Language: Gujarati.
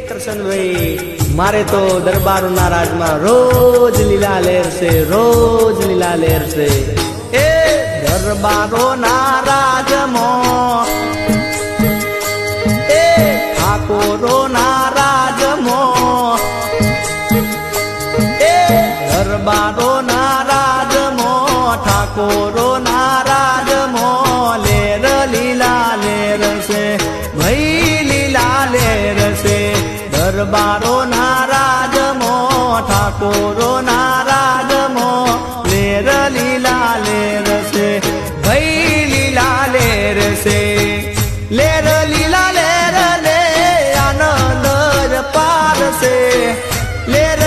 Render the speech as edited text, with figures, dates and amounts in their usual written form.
કરશન ભાઈ મારે તો દરબારોના રાજમાં રોજ લીલા લહેર છે, રોજ લીલા લહેર છે. એ દરબારોના રાજમાં એ ઠાકોરોના રાજમાં એ દરબારોના રાજમાં ઠાકોરોના રાજમાં લેર લીલા લેર છે ભાઈ, લીલા લેર છે. દરબારોના રાજમાં ઠાકોરોના રાજમાં લેર લીલા લેર છે ભાઈ, લીલા લેર છે. લેર લીલા લેર ને આનંદ પાર છે, લેર